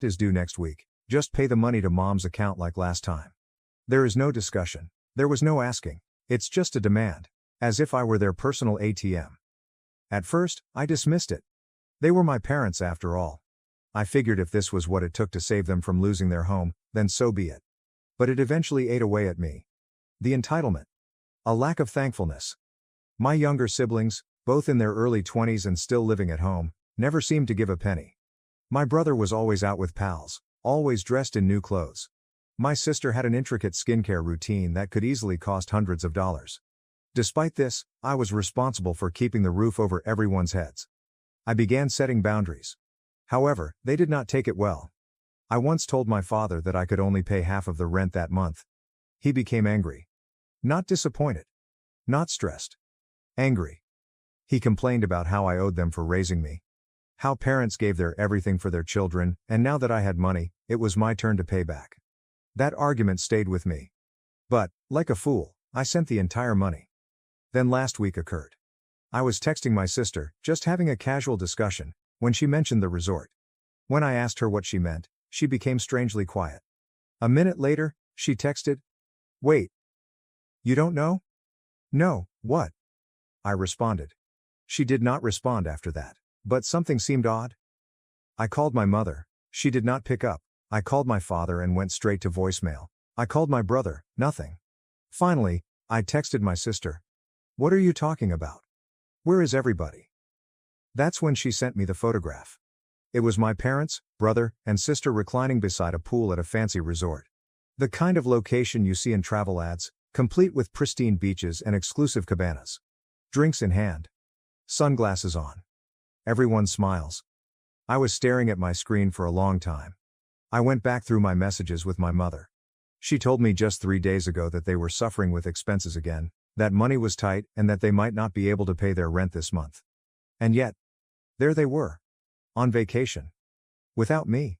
is due next week. Just pay the money to mom's account like last time. There is no discussion. There was no asking. It's just a demand. As if I were their personal ATM. At first, I dismissed it. They were my parents after all. I figured if this was what it took to save them from losing their home, then so be it. But it eventually ate away at me. The entitlement. A lack of thankfulness. My younger siblings, both in their early 20s and still living at home, never seemed to give a penny. My brother was always out with pals, always dressed in new clothes. My sister had an intricate skincare routine that could easily cost hundreds of dollars. Despite this, I was responsible for keeping the roof over everyone's heads. I began setting boundaries. However, they did not take it well. I once told my father that I could only pay half of the rent that month. He became angry. Not disappointed. Not stressed. Angry. He complained about how I owed them for raising me. How parents gave their everything for their children, and now that I had money, it was my turn to pay back. That argument stayed with me. But, like a fool, I sent the entire money. Then last week occurred. I was texting my sister, just having a casual discussion, when she mentioned the resort. When I asked her what she meant, she became strangely quiet. A minute later, she texted, "Wait. You don't know?" "No, what?" I responded. She did not respond after that, but something seemed odd. I called my mother. She did not pick up. I called my father and went straight to voicemail. I called my brother, nothing. Finally, I texted my sister. "What are you talking about? Where is everybody?" That's when she sent me the photograph. It was my parents, brother, and sister reclining beside a pool at a fancy resort. The kind of location you see in travel ads, complete with pristine beaches and exclusive cabanas. Drinks in hand. Sunglasses on. Everyone smiles. I was staring at my screen for a long time. I went back through my messages with my mother. She told me just 3 days ago that they were suffering with expenses again, that money was tight and that they might not be able to pay their rent this month. And yet, there they were. On vacation. Without me.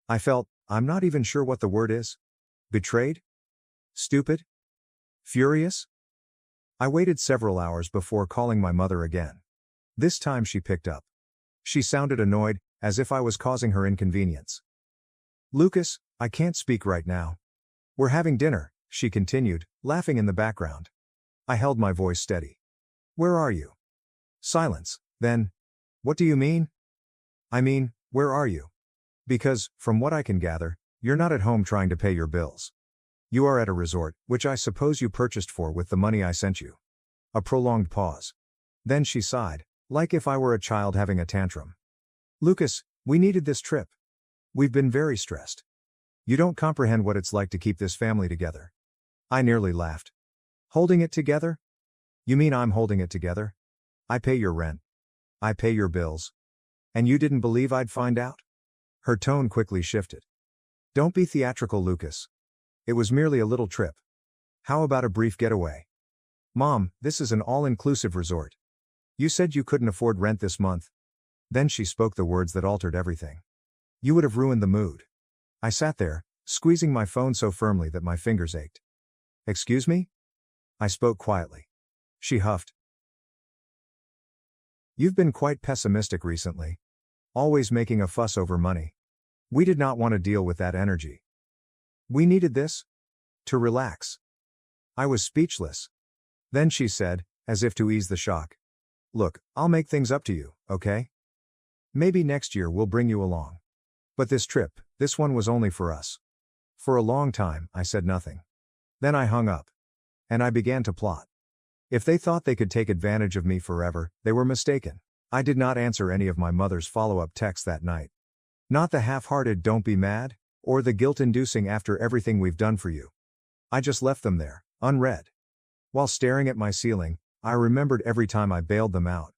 I felt, I'm not even sure what the word is. Betrayed? Stupid? Furious? I waited several hours before calling my mother again. This time she picked up. She sounded annoyed, as if I was causing her inconvenience. "Lucas, I can't speak right now. We're having dinner," she continued, laughing in the background. I held my voice steady. "Where are you?" Silence. Then, "What do you mean?" "I mean, where are you? Because, from what I can gather, you're not at home trying to pay your bills. You are at a resort, which I suppose you purchased for with the money I sent you." A prolonged pause. Then she sighed, like if I were a child having a tantrum. "Lucas, we needed this trip. We've been very stressed. You don't comprehend what it's like to keep this family together." I nearly laughed. "Holding it together? You mean I'm holding it together? I pay your rent. I pay your bills. And you didn't believe I'd find out?" Her tone quickly shifted. "Don't be theatrical, Lucas. It was merely a little trip. How about a brief getaway? Mom, this is an all-inclusive resort. You said you couldn't afford rent this month." Then she spoke the words that altered everything. "You would have ruined the mood." I sat there, squeezing my phone so firmly that my fingers ached. "Excuse me?" I spoke quietly. She huffed. "You've been quite pessimistic recently. Always making a fuss over money. We did not want to deal with that energy. We needed this to relax." I was speechless. Then she said, as if to ease the shock, "Look, I'll make things up to you, okay? Maybe next year we'll bring you along. But this trip, this one was only for us." For a long time, I said nothing. Then I hung up. And I began to plot. If they thought they could take advantage of me forever, they were mistaken. I did not answer any of my mother's follow-up texts that night. Not the half-hearted "don't be mad," or the guilt-inducing "after everything we've done for you." I just left them there, unread. While staring at my ceiling, I remembered every time I bailed them out.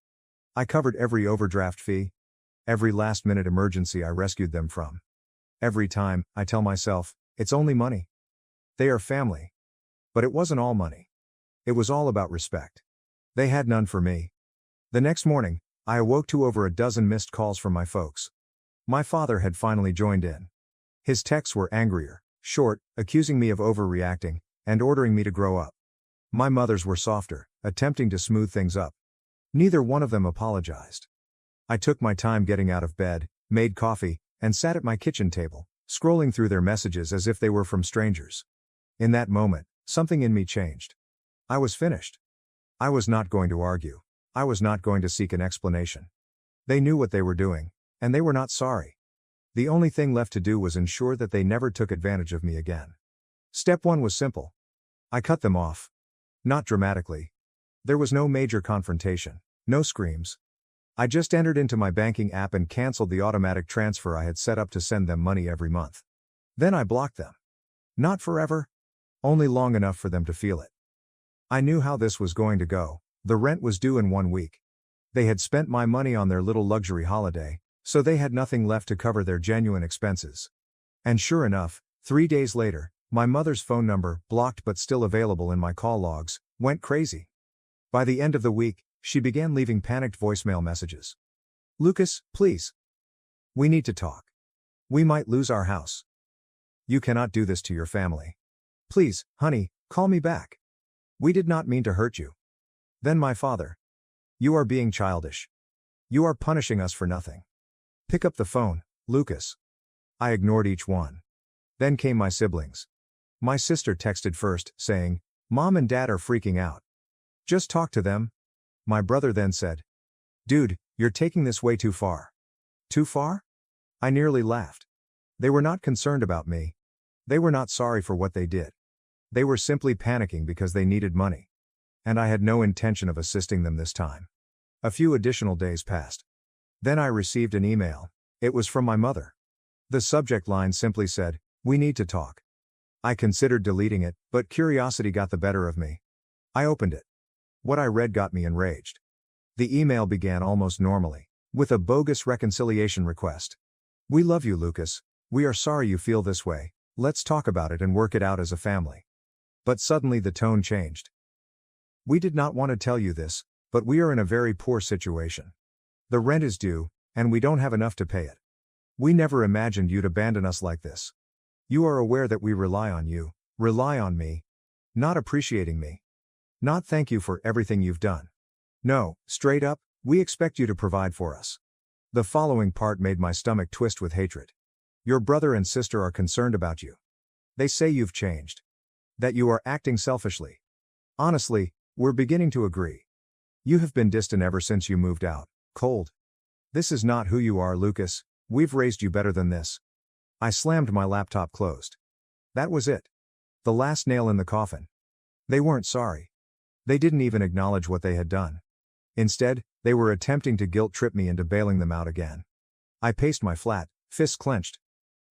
I covered every overdraft fee. Every last-minute emergency I rescued them from. Every time, I tell myself, it's only money. They are family. But it wasn't all money. It was all about respect. They had none for me. The next morning, I awoke to over a dozen missed calls from my folks. My father had finally joined in. His texts were angrier, short, accusing me of overreacting, and ordering me to grow up. My mother's were softer, attempting to smooth things up. Neither one of them apologized. I took my time getting out of bed, made coffee, and sat at my kitchen table, scrolling through their messages as if they were from strangers. In that moment, something in me changed. I was finished. I was not going to argue. I was not going to seek an explanation. They knew what they were doing, and they were not sorry. The only thing left to do was ensure that they never took advantage of me again. Step 1 was simple. I cut them off. Not dramatically. There was no major confrontation, no screams. I just entered into my banking app and canceled the automatic transfer I had set up to send them money every month. Then I blocked them. Not forever. Only long enough for them to feel it. I knew how this was going to go. The rent was due in 1 week. They had spent my money on their little luxury holiday, so they had nothing left to cover their genuine expenses. And sure enough, 3 days later, my mother's phone number, blocked but still available in my call logs, went crazy. By the end of the week, she began leaving panicked voicemail messages. "Lucas, please. We need to talk. We might lose our house. You cannot do this to your family. Please, honey, call me back. We did not mean to hurt you." Then my father. "You are being childish. You are punishing us for nothing. Pick up the phone, Lucas." I ignored each one. Then came my siblings. My sister texted first, saying, "Mom and Dad are freaking out. Just talk to them." My brother then said, "Dude, you're taking this way too far." Too far? I nearly laughed. They were not concerned about me. They were not sorry for what they did. They were simply panicking because they needed money. And I had no intention of assisting them this time. A few additional days passed. Then I received an email. It was from my mother. The subject line simply said, "We need to talk." I considered deleting it, but curiosity got the better of me. I opened it. What I read got me enraged. The email began almost normally, with a bogus reconciliation request. "We love you, Lucas. We are sorry you feel this way. Let's talk about it and work it out as a family." But suddenly the tone changed. "We did not want to tell you this, but we are in a very poor situation. The rent is due, and we don't have enough to pay it. We never imagined you'd abandon us like this. You are aware that we rely on you, rely on me. Not appreciating me. Not thank you for everything you've done. No, straight up, we expect you to provide for us." The following part made my stomach twist with hatred. "Your brother and sister are concerned about you. They say you've changed. That you are acting selfishly. Honestly, we're beginning to agree. You have been distant ever since you moved out, cold. This is not who you are, Lucas. We've raised you better than this." I slammed my laptop closed. That was it. The last nail in the coffin. They weren't sorry. They didn't even acknowledge what they had done. Instead, they were attempting to guilt-trip me into bailing them out again. I paced my flat, fists clenched.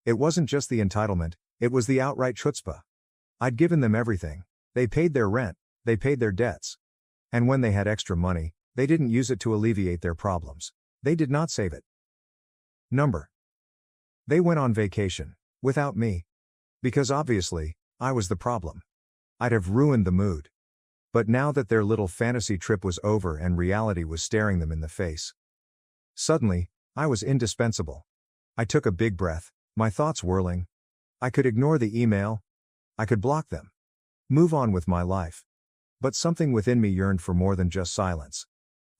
It wasn't just the entitlement, it was the outright chutzpah. I'd given them everything. They paid their rent, they paid their debts. And when they had extra money, they didn't use it to alleviate their problems. They did not save it. They went on vacation, without me. Because obviously, I was the problem. I'd have ruined the mood. But now that their little fantasy trip was over and reality was staring them in the face, suddenly, I was indispensable. I took a big breath, my thoughts whirling. I could ignore the email. I could block them. Move on with my life. But something within me yearned for more than just silence.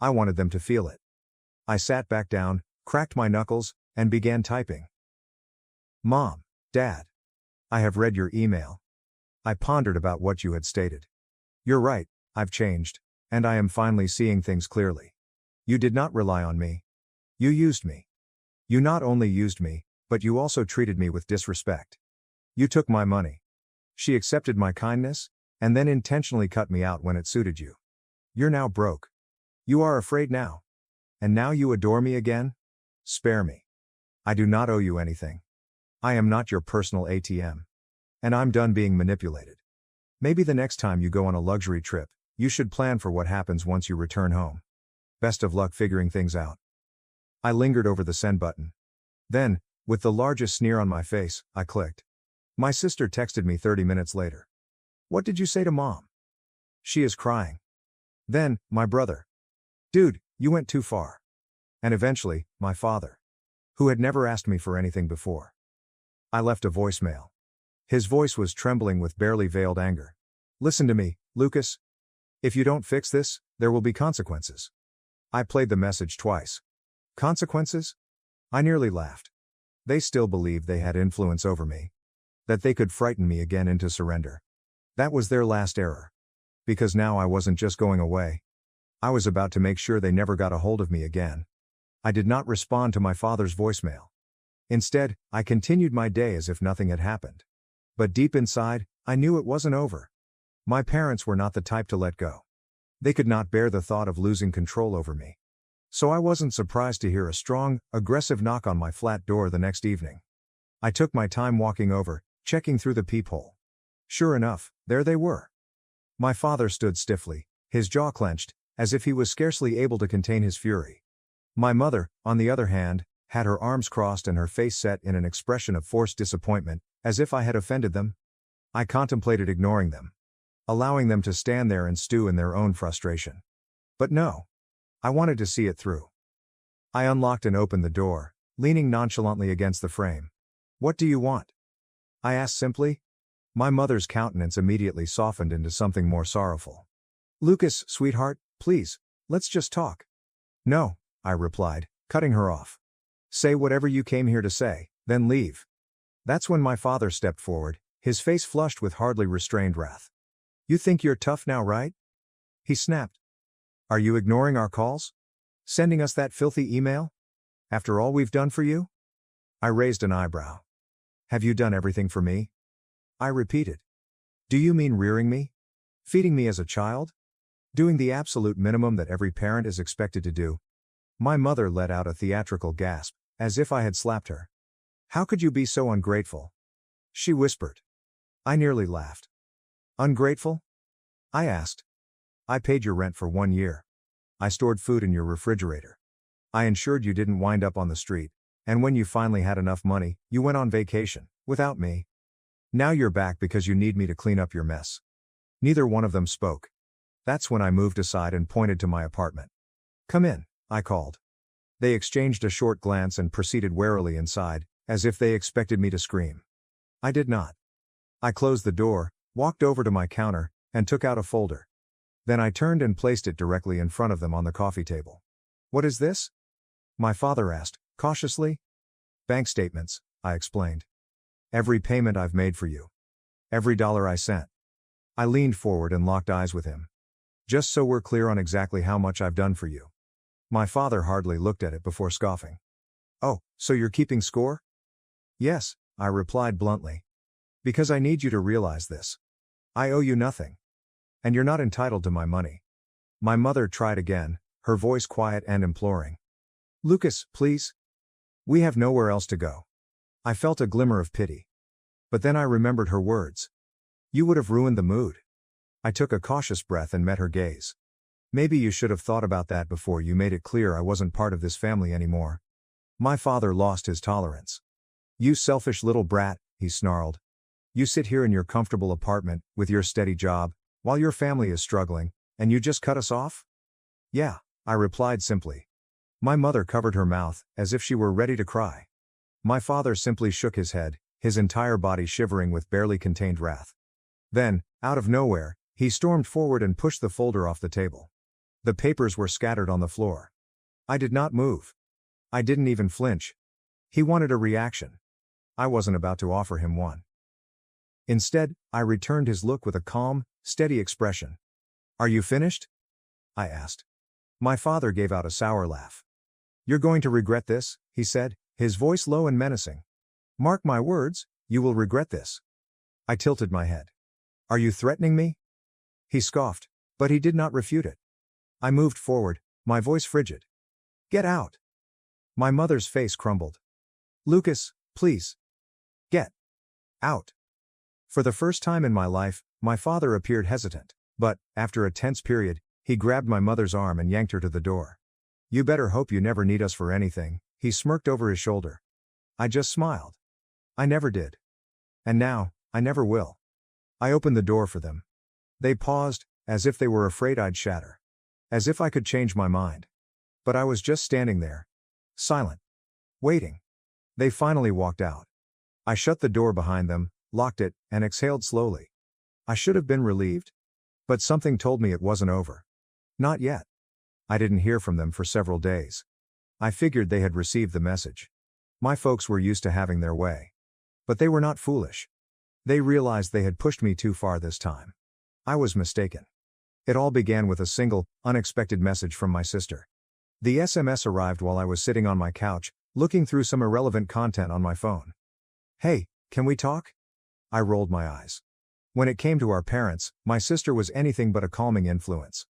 I wanted them to feel it. I sat back down, cracked my knuckles, and began typing. "Mom, Dad. I have read your email. I pondered about what you had stated. You're right, I've changed, and I am finally seeing things clearly. You did not rely on me. You used me. You not only used me, but you also treated me with disrespect. You took my money. She accepted my kindness, and then intentionally cut me out when it suited you. You're now broke. You are afraid now. And now you adore me again? Spare me. I do not owe you anything. I am not your personal ATM. And I'm done being manipulated. Maybe the next time you go on a luxury trip, you should plan for what happens once you return home. Best of luck figuring things out." I lingered over the send button. Then, with the largest sneer on my face, I clicked. My sister texted me 30 minutes later. "What did you say to Mom?" "She is crying." Then, my brother. "Dude, you went too far." And eventually, my father, who had never asked me for anything before. I left a voicemail. His voice was trembling with barely veiled anger. "Listen to me, Lucas. If you don't fix this, there will be consequences." I played the message twice. Consequences? I nearly laughed. They still believed they had influence over me. That they could frighten me again into surrender. That was their last error. Because now I wasn't just going away. I was about to make sure they never got a hold of me again. I did not respond to my father's voicemail. Instead, I continued my day as if nothing had happened. But deep inside, I knew it wasn't over. My parents were not the type to let go. They could not bear the thought of losing control over me. So I wasn't surprised to hear a strong, aggressive knock on my flat door the next evening. I took my time walking over, checking through the peephole. Sure enough, there they were. My father stood stiffly, his jaw clenched, as if he was scarcely able to contain his fury. My mother, on the other hand, had her arms crossed and her face set in an expression of forced disappointment, as if I had offended them. I contemplated ignoring them, allowing them to stand there and stew in their own frustration. But no. I wanted to see it through. I unlocked and opened the door, leaning nonchalantly against the frame. "What do you want?" I asked simply. My mother's countenance immediately softened into something more sorrowful. "Lucas, sweetheart, please, let's just talk." "No," I replied, cutting her off. "Say whatever you came here to say, then leave." That's when my father stepped forward, his face flushed with hardly restrained wrath. "You think you're tough now, right?" he snapped. "Are you ignoring our calls? Sending us that filthy email? After all we've done for you?" I raised an eyebrow. "Have you done everything for me?" I repeated. "Do you mean rearing me? Feeding me as a child? Doing the absolute minimum that every parent is expected to do?" My mother let out a theatrical gasp, as if I had slapped her. "How could you be so ungrateful?" she whispered. I nearly laughed. "Ungrateful?" I asked. "I paid your rent for 1 year. I stored food in your refrigerator. I ensured you didn't wind up on the street, and when you finally had enough money, you went on vacation, without me. Now you're back because you need me to clean up your mess." Neither one of them spoke. That's when I moved aside and pointed to my apartment. "Come in," I called. They exchanged a short glance and proceeded warily inside, as if they expected me to scream. I did not. I closed the door, walked over to my counter, and took out a folder. Then I turned and placed it directly in front of them on the coffee table. "What is this?" my father asked, cautiously. "Bank statements," I explained. "Every payment I've made for you. Every dollar I sent." I leaned forward and locked eyes with him. "Just so we're clear on exactly how much I've done for you." My father hardly looked at it before scoffing. "Oh, so you're keeping score?" "Yes," I replied bluntly. "Because I need you to realize this. I owe you nothing. And you're not entitled to my money." My mother tried again, her voice quiet and imploring. "Lucas, please. We have nowhere else to go." I felt a glimmer of pity. But then I remembered her words. "You would have ruined the mood." I took a cautious breath and met her gaze. "Maybe you should have thought about that before you made it clear I wasn't part of this family anymore." My father lost his tolerance. "You selfish little brat," he snarled. "You sit here in your comfortable apartment, with your steady job, while your family is struggling, and you just cut us off?" "Yeah," I replied simply. My mother covered her mouth, as if she were ready to cry. My father simply shook his head, his entire body shivering with barely contained wrath. Then, out of nowhere, he stormed forward and pushed the folder off the table. The papers were scattered on the floor. I did not move. I didn't even flinch. He wanted a reaction. I wasn't about to offer him one. Instead, I returned his look with a calm, steady expression. "Are you finished?" I asked. My father gave out a sour laugh. "You're going to regret this," he said, his voice low and menacing. "Mark my words, you will regret this." I tilted my head. "Are you threatening me?" He scoffed, but he did not refute it. I moved forward, my voice frigid. "Get out." My mother's face crumbled. "Lucas, please. Get out." For the first time in my life, my father appeared hesitant, but, after a tense period, he grabbed my mother's arm and yanked her to the door. "You better hope you never need us for anything," he smirked over his shoulder. I just smiled. I never did. And now, I never will. I opened the door for them. They paused, as if they were afraid I'd shatter. As if I could change my mind. But I was just standing there. Silent. Waiting. They finally walked out. I shut the door behind them, locked it, and exhaled slowly. I should have been relieved. But something told me it wasn't over. Not yet. I didn't hear from them for several days. I figured they had received the message. My folks were used to having their way. But they were not foolish. They realized they had pushed me too far this time. I was mistaken. It all began with a single, unexpected message from my sister. The SMS arrived while I was sitting on my couch, looking through some irrelevant content on my phone. "Hey, can we talk?" I rolled my eyes. When it came to our parents, my sister was anything but a calming influence.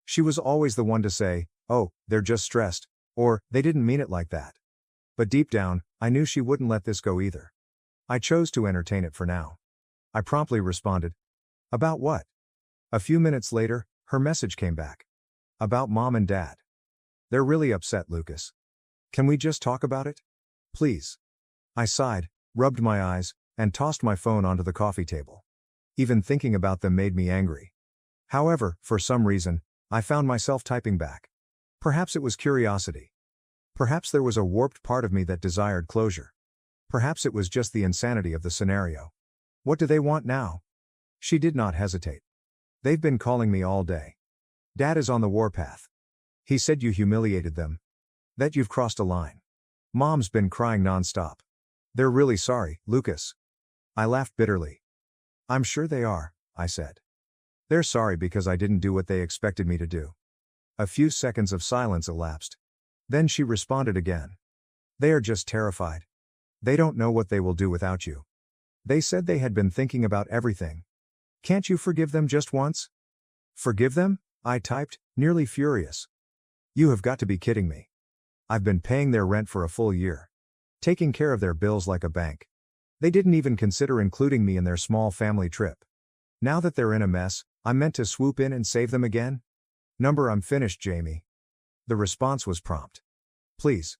She was always the one to say, "Oh, they're just stressed," or "they didn't mean it like that." But deep down, I knew she wouldn't let this go either. I chose to entertain it for now. I promptly responded, "About what?" A few minutes later, her message came back. "About Mom and Dad. They're really upset, Lucas. Can we just talk about it? Please." I sighed, rubbed my eyes, and tossed my phone onto the coffee table. Even thinking about them made me angry. However, for some reason, I found myself typing back. Perhaps it was curiosity. Perhaps there was a warped part of me that desired closure. Perhaps it was just the insanity of the scenario. What do they want now? She did not hesitate. "They've been calling me all day. Dad is on the warpath. He said you humiliated them. That you've crossed a line. Mom's been crying nonstop. They're really sorry, Lucas." I laughed bitterly. "I'm sure they are," I said. "They're sorry because I didn't do what they expected me to do." A few seconds of silence elapsed. Then she responded again. "They are just terrified. They don't know what they will do without you. They said they had been thinking about everything. Can't you forgive them just once?" "Forgive them?" I typed, nearly furious. "You have got to be kidding me. I've been paying their rent for a full year. Taking care of their bills like a bank. They didn't even consider including me in their small family trip. Now that they're in a mess, I'm meant to swoop in and save them again? I'm finished, Jamie." The response was prompt. "Please.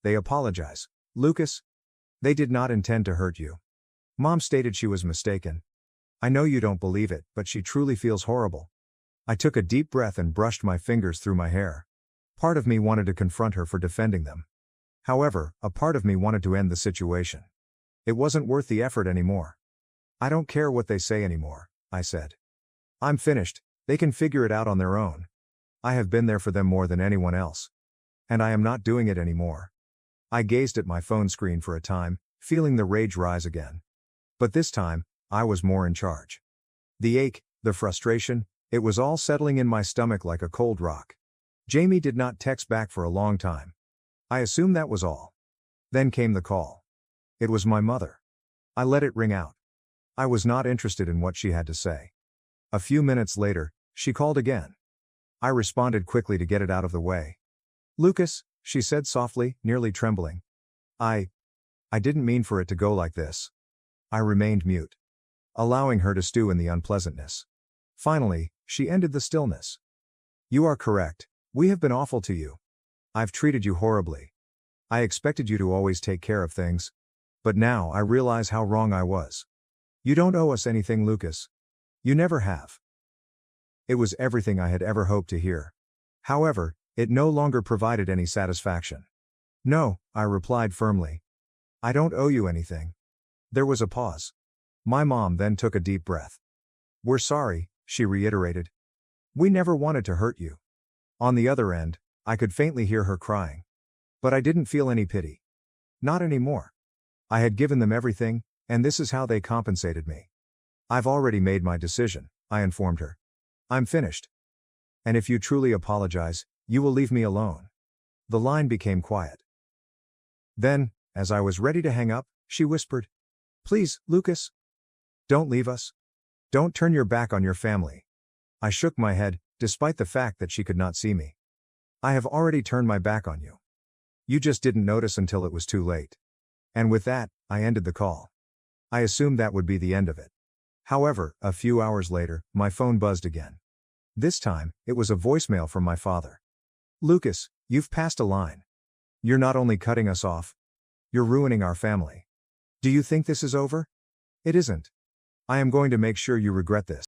They apologize, Lucas. They did not intend to hurt you. Mom stated she was mistaken. I know you don't believe it, but she truly feels horrible." I took a deep breath and brushed my fingers through my hair. Part of me wanted to confront her for defending them. However, a part of me wanted to end the situation. It wasn't worth the effort anymore. "I don't care what they say anymore," I said. "I'm finished. They can figure it out on their own. I have been there for them more than anyone else. And I am not doing it anymore." I gazed at my phone screen for a time, feeling the rage rise again. But this time, I was more in charge. The ache, the frustration, it was all settling in my stomach like a cold rock. Jamie did not text back for a long time. I assumed that was all. Then came the call. It was my mother. I let it ring out. I was not interested in what she had to say. A few minutes later, she called again. I responded quickly to get it out of the way. "Lucas," she said softly, nearly trembling. I didn't mean for it to go like this." I remained mute, allowing her to stew in the unpleasantness. Finally, she ended the stillness. "You are correct. We have been awful to you. I've treated you horribly. I expected you to always take care of things. But now I realize how wrong I was. You don't owe us anything, Lucas. You never have." It was everything I had ever hoped to hear. However, it no longer provided any satisfaction. "No," I replied firmly. "I don't owe you anything." There was a pause. My mom then took a deep breath. "We're sorry," she reiterated. "We never wanted to hurt you." On the other end, I could faintly hear her crying. But I didn't feel any pity. Not anymore. I had given them everything, and this is how they compensated me. "I've already made my decision," I informed her. "I'm finished. And if you truly apologize, you will leave me alone." The line became quiet. Then, as I was ready to hang up, she whispered, "Please, Lucas. Don't leave us. Don't turn your back on your family." I shook my head, despite the fact that she could not see me. "I have already turned my back on you. You just didn't notice until it was too late." And with that, I ended the call. I assumed that would be the end of it. However, a few hours later, my phone buzzed again. This time, it was a voicemail from my father. "Lucas, you've passed a line. You're not only cutting us off, you're ruining our family. Do you think this is over? It isn't. I am going to make sure you regret this."